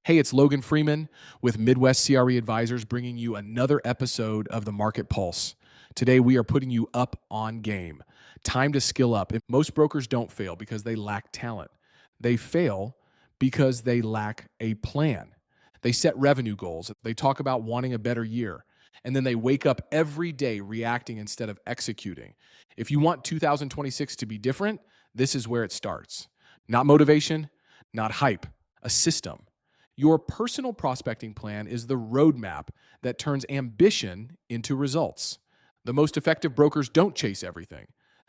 Hey, it's Logan Freeman with Midwest CRE Advisors bringing you another episode of the Market Pulse. Today, we are putting you up on game. Time to skill up. And most brokers don't fail because they lack talent. They fail because they lack a plan. They set revenue goals. They talk about wanting a better year. And then they wake up every day reacting instead of executing. If you want 2026 to be different, this is where it starts. Not motivation, not hype, a system. Your personal prospecting plan is the roadmap that turns ambition into results. The most effective brokers don't chase everything.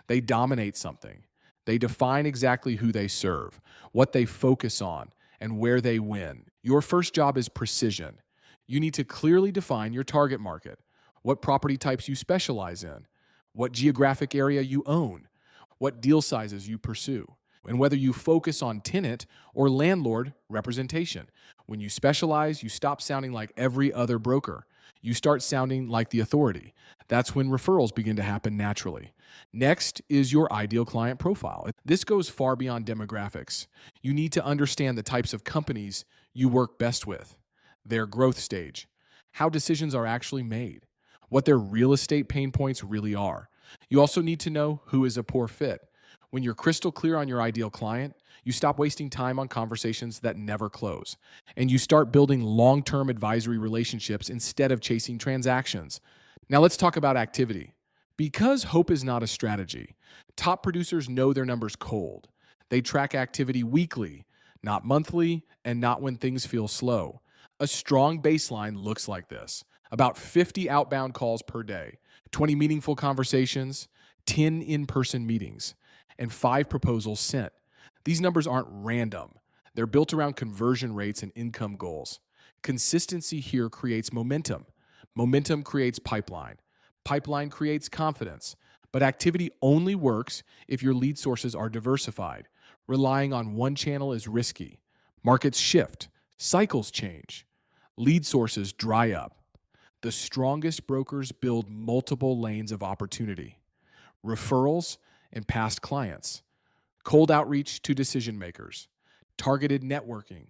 They dominate something. They define exactly who they serve, what they focus on, and where they win. Your first job is precision. You need to clearly define your target market, what property types you specialize in, what geographic area you own, what deal sizes you pursue, and whether you focus on tenant or landlord representation. When you specialize, you stop sounding like every other broker. You start sounding like the authority. That's when referrals begin to happen naturally. Next is your ideal client profile. This goes far beyond demographics. You need to understand the types of companies you work best with, their growth stage, how decisions are actually made, what their real estate pain points really are. You also need to know who is a poor fit. When you're crystal clear on your ideal client, you stop wasting time on conversations that never close, and you start building long-term advisory relationships instead of chasing transactions. Now let's talk about activity. Because hope is not a strategy, top producers know their numbers cold. They track activity weekly, not monthly, and not when things feel slow. A strong baseline looks like this: about 50 outbound calls per day, 20 meaningful conversations, 10 in-person meetings, and 5 proposals sent. These numbers aren't random. They're built around conversion rates and income goals. Consistency here creates momentum. Momentum creates pipeline. Pipeline creates confidence. But activity only works if your lead sources are diversified. Relying on one channel is risky. Markets shift. Cycles change. Lead sources dry up. The strongest brokers build multiple lanes of opportunity: referrals and past clients, cold outreach to decision makers, targeted networking,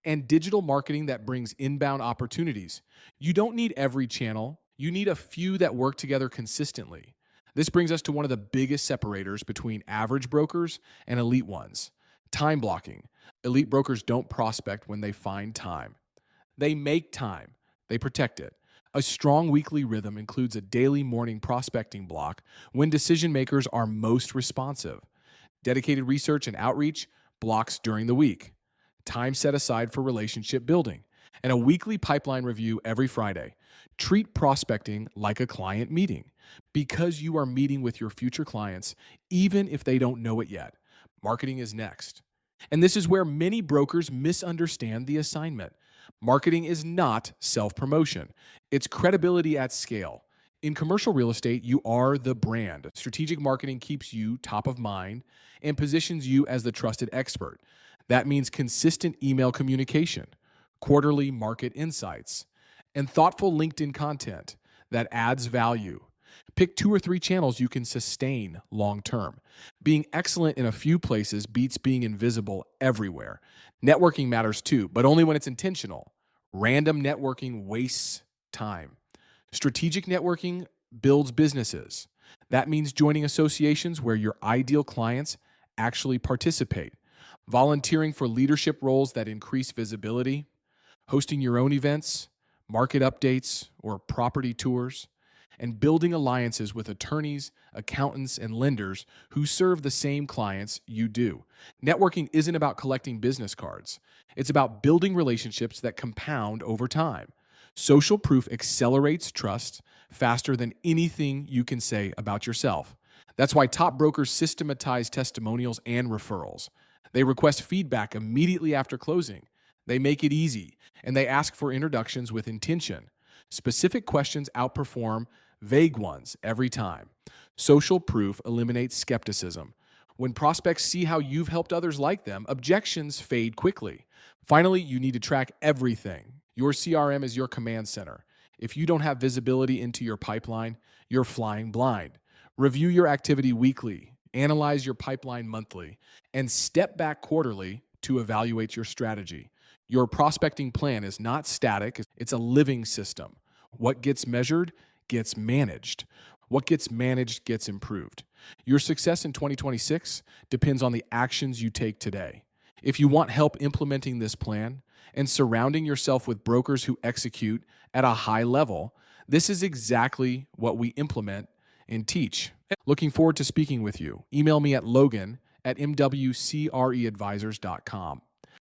and digital marketing that brings inbound opportunities. You don't need every channel. You need a few that work together consistently. This brings us to one of the biggest separators between average brokers and elite ones: time blocking. Elite brokers don't prospect when they find time. They make time. They protect it. A strong weekly rhythm includes a daily morning prospecting block when decision makers are most responsive. Dedicated research and outreach blocks during the week. Time set aside for relationship building. And a weekly pipeline review every Friday. Treat prospecting like a client meeting, because you are meeting with your future clients even if they don't know it yet. Marketing is next. And this is where many brokers misunderstand the assignment. Marketing is not self-promotion. It's credibility at scale. In commercial real estate, you are the brand. Strategic marketing keeps you top of mind and positions you as the trusted expert. That means consistent email communication, quarterly market insights, and thoughtful LinkedIn content that adds value. Pick 2 or 3 channels you can sustain long term. Being excellent in a few places beats being invisible everywhere. Networking matters too, but only when it's intentional. Random networking wastes time. Strategic networking builds businesses. That means joining associations where your ideal clients actually participate, volunteering for leadership roles that increase visibility, hosting your own events, market updates, or property tours, and building alliances with attorneys, accountants, and lenders who serve the same clients you do. Networking isn't about collecting business cards. It's about building relationships that compound over time. Social proof accelerates trust faster than anything you can say about yourself. That's why top brokers systematize testimonials and referrals. They request feedback immediately after closing. They make it easy, and they ask for introductions with intention. Specific questions outperform vague ones every time. Social proof eliminates skepticism. When prospects see how you've helped others like them, objections fade quickly. Finally, you need to track everything. Your CRM is your command center. If you don't have visibility into your pipeline, you're flying blind. Review your activity weekly, analyze your pipeline monthly, and step back quarterly to evaluate your strategy. Your prospecting plan is not static, it's a living system. What gets measured gets managed. What gets managed gets improved. Your success in 2026 depends on the actions you take today. If you want help implementing this plan and surrounding yourself with brokers who execute at a high level, this is exactly what we implement and teach. Looking forward to speaking with you. Email me at logan@mwcreadvisors.com.